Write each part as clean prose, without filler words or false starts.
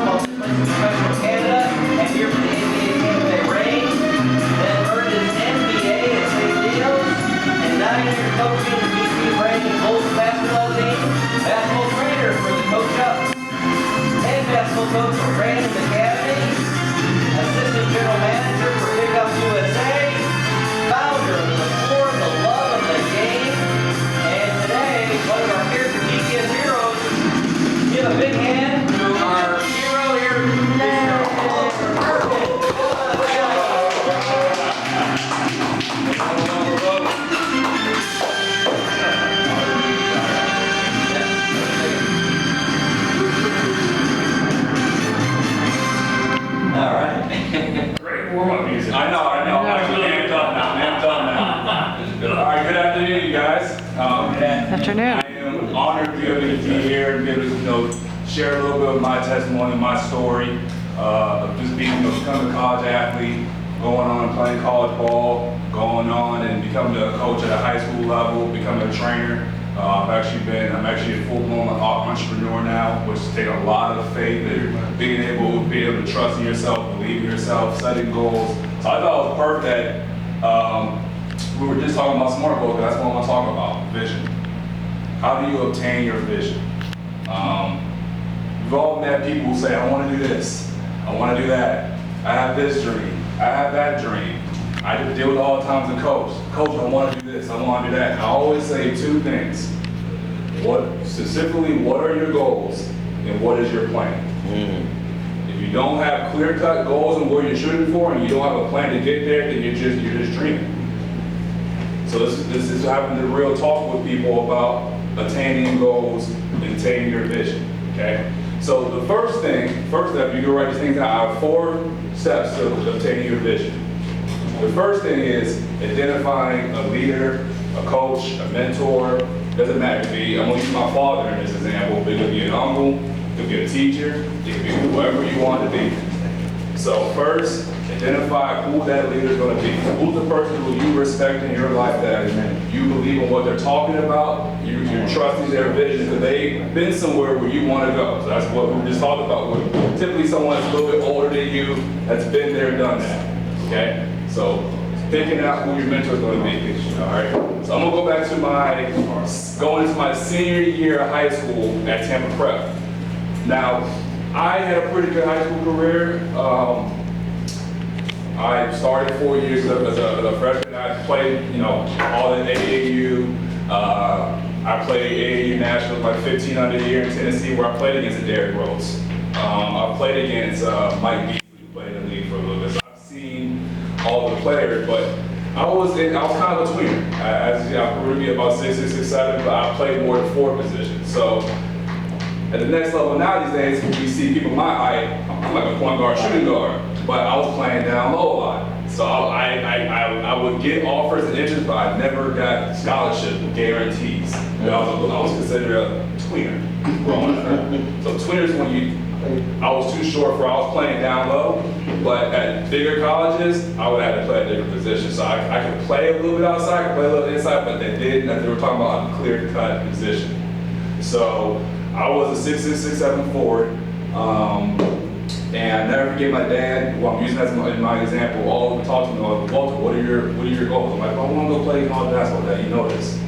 while playing professional Canada and here for the NBA Tampa Bay Rain. Then earned his MBA at St. Leo's and 9 years coaching the BC Rain Bulls basketball team. Basketball trainer for the Coach Up and basketball coach for Brandon Academy. Assistant general manager for Pickup USA. Founder of the Four, the Love of the Game. And today, one of our character GTS heroes. Give a big hand to our hero here, Mr. Perkins. All right. Great warm-up music. I know. I'm amped up now. All right, good afternoon, you guys. Afternoon. I am honored to be able to be here and be able to, share a little bit of my testimony, my story of just being, becoming a college athlete, going on and playing college ball, going on and becoming a coach at a high school level, becoming a trainer. I'm actually a full-blown entrepreneur now, which takes a lot of faith and being able to trust in yourself, believe in yourself, setting goals. So I thought it was perfect that we were just talking about SMART goals, because that's what I want to talk about, vision. How do you obtain your vision? We've all met people who say, I want to do this, I want to do that, I have this dream, I have that dream. I deal with all the time as a coach. Coach, I want to do this, I want to do that. And I always say two things. What are your goals and what is your plan? If you don't have clear-cut goals and where you're shooting for and you don't have a plan to get there, then you're just dreaming. So this is having the real talk with people about attaining goals and attaining your vision, okay? So the first step, you can write these things down. I have 4 steps to obtaining your vision. The first thing is identifying a leader, a coach, a mentor. Doesn't matter. I'm going to use my father in this example. It could be an uncle, it could be a teacher, it could be whoever you want to be. So first, identify who that leader is going to be. Who's the person who you respect in your life that you believe in what they're talking about, you're trusting their vision, because they've been somewhere where you want to go. So that's what we just talked about. Typically someone that's a little bit older than you that's been there, done that. Okay? So thinking out who your mentor is going to be. All right. So I'm going to go back to going into my senior year of high school at Tampa Prep. Now, I had a pretty good high school career. I started 4 years as a freshman. I played, all in AAU. I played AAU Nationals like 15 under the year in Tennessee, where I played against the Derrick Rose. I played against Mike Beasley, who played in the league for a little bit. So I've seen all the players, but I was kind of a tweener. I grew to be about 6'6", 6'7", but I played more than 4 positions. So at the next level now these days, when you see people my height, I'm like a point guard, shooting guard, but I was playing down low a lot. So I would get offers and interest, but I never got scholarship guarantees. I was considered a tweener growing up. So tweeners, I was too short I was playing down low, but at bigger colleges, I would have to play a different position. So I could play a little bit outside, I could play a little inside, but they were talking about a clear-cut position. So I was a 6'6", 6'7" forward, and I never forget my dad, who I'm using as my example, all talking to me, Walter, what are your goals? I'm like, I want to go play college basketball, Dad, you know this.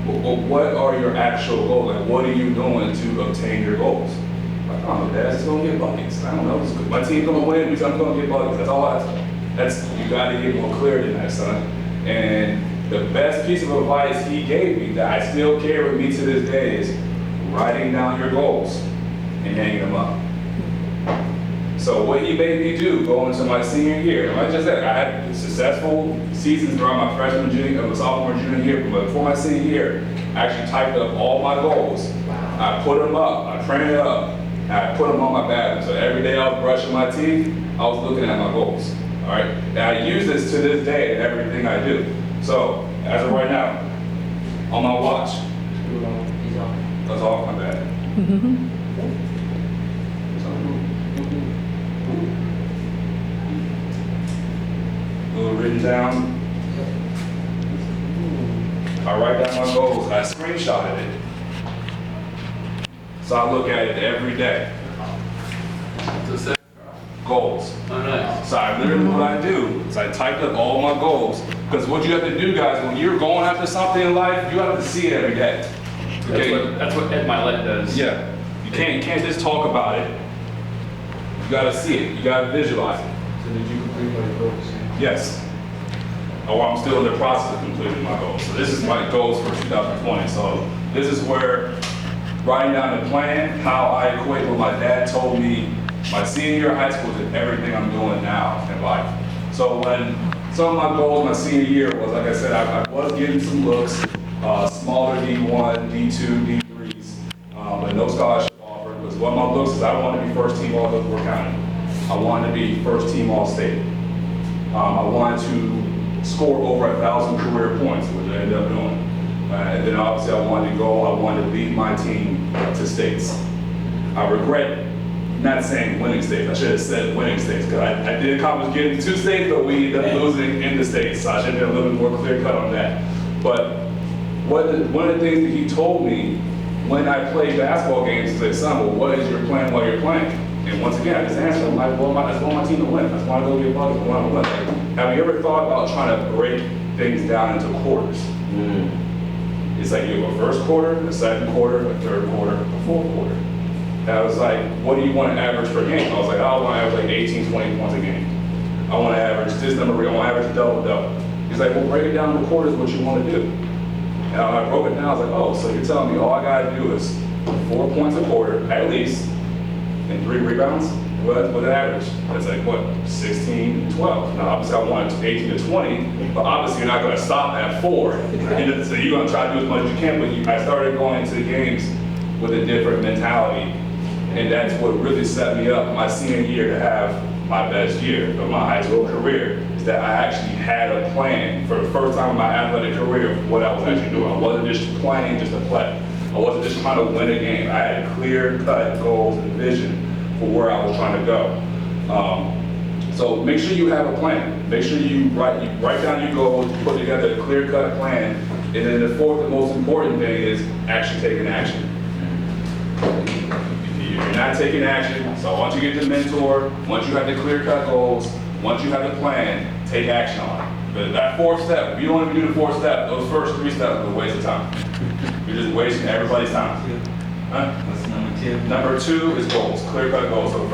But what are your actual goals? Like, what are you doing to obtain your goals? Like, oh, Dad's just going to get buckets. I don't know, my team's going to win, because I'm going to get buckets. That's all you got to get more clarity than that, son. And the best piece of advice he gave me that I still carry with me to this day is writing down your goals and hanging them up. So what he made me do going into my senior year, like I just said, I had successful seasons throughout my freshman, junior, sophomore, junior year, but before my senior year, I actually typed up all my goals. I put them up, I printed it up, and I put them on my bathroom. So every day I was brushing my teeth, I was looking at my goals. All right, and I use this to this day in everything I do. So as of right now, on my watch, that's all my bad. Written down. I write down my goals. I screenshotted it. So I look at it every day. goals. Oh, nice. So I literally, what I do is I typed up all my goals. Because what you have to do, guys, when you're going after something in life, you have to see it every day. Okay? That's what Ed Milet does. Yeah. You can't just talk about it. You gotta see it. You gotta visualize it. So did you complete all your goals? Yes. Oh, I'm still in the process of completing my goals. So this is my goals for 2020. So this is where writing down the plan, how I equate what my dad told me my senior year of high school to everything I'm doing now in life. So when some of my goals my senior year was, like I said, I was getting some looks, smaller D1, D2, D3s, but no scholarship offered. Because one of my looks is I wanted to be first team all Hillsborough County. I wanted to be first team all state. I wanted to score over 1,000 career points, which I ended up doing. And then obviously I wanted to lead my team to states. I regret not saying winning states. I should have said winning states, because I did accomplish getting to 2 states, but we ended up losing in the states. So I should have been a little bit more clear cut on that. But one of the things that he told me when I played basketball games is like, son, well, what is your plan while you're playing? And once again, I just answered him like, well, I just want my team to win. I just want to go be a part of it. I want to win. Like, have you ever thought about trying to break things down into quarters? It's like you have a first quarter, a second quarter, a third quarter, a fourth quarter. And I was like, what do you want to average per game? I was like, I want to average like 18, 20 points a game. I want to average this number, I want to average a double-double. He's like, well, break it down into quarters, what you want to do. And I broke it down, I was like, oh, so you're telling me all I got to do is 4 points a quarter, at least, and 3 rebounds? Well, that's what the average. That's like, what, 16 and 12. Now, obviously, I wanted 18 to 20, but obviously, you're not going to stop at 4. And so you're going to try to do as much as you can, but I started going into the games with a different mentality. And that's what really set me up my senior year to have my best year of my high school career, is that I actually had a plan for the first time in my athletic career of what I was actually doing. I wasn't just playing just to play. I wasn't just trying to win a game. I had clear-cut goals and vision for where I was trying to go. So make sure you have a plan. Make sure you write down your goals, put together a clear-cut plan, and then the fourth and most important thing is actually taking action. You're not taking action, so once you get the mentor, once you have the clear-cut goals, once you have the plan, take action on it. But that fourth step, if you don't even do the fourth step, those first 3 steps are a waste of time. You're just wasting everybody's time. Huh? What's number 2? Number 2 is goals, clear-cut goals. So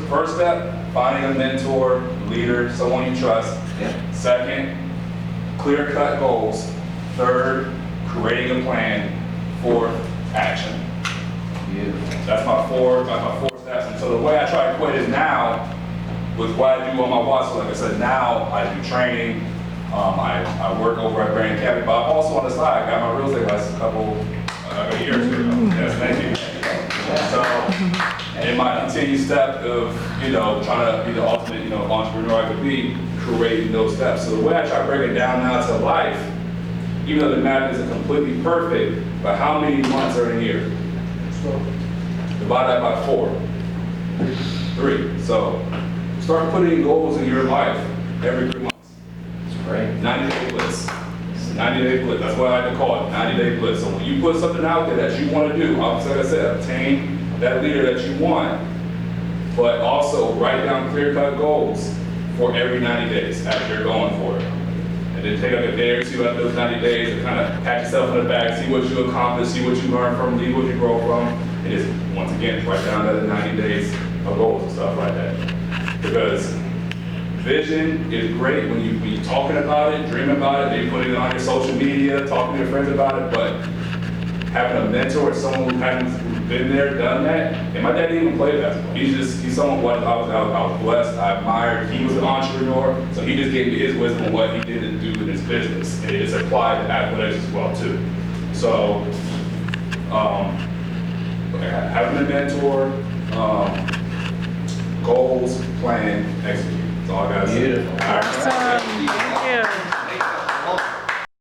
first step, finding a mentor, leader, someone you trust. Yeah. Second, clear-cut goals. Third, creating a plan. Fourth, action. That's my four steps. And so the way I try to equate it now with what I do on my watch, so like I said, now I do training, I work over at Grand Academy, but I'm also on the side, I got my real estate license a year or 2 ago. Yes, thank you. So in my continued step of, trying to be the ultimate, entrepreneur I could be, creating those steps. So the way I try to break it down now to life, even though the math isn't completely perfect, but how many months are in a year? Divide that by 4. 3. So start putting goals in your life every 3 months. That's great. 90-day blitz. 90-day blitz. That's what I like to call it. 90-day blitz. So when you put something out there that you want to do, obviously, like I said, obtain that leader that you want, but also write down clear-cut goals for every 90 days as you're going for it. And then take like a day or 2 after those 90 days and kind of pat yourself on the back, see what you accomplished, see what you learned from, see what you grow from, and just, once again, write down that 90 days of goals and stuff like that. Because vision is great when you're talking about it, dreaming about it, maybe putting it on your social media, talking to your friends about it, but having a mentor or someone who hasn't been there, done that, and my dad didn't even play basketball. He's someone what I was blessed, I admired. He was an entrepreneur, so he just gave me his wisdom on what he did and do in his business, and it is applied to athletics as well too. So, having a mentor, goals, plan, execute. That's all I gotta say. Beautiful. All right. Awesome.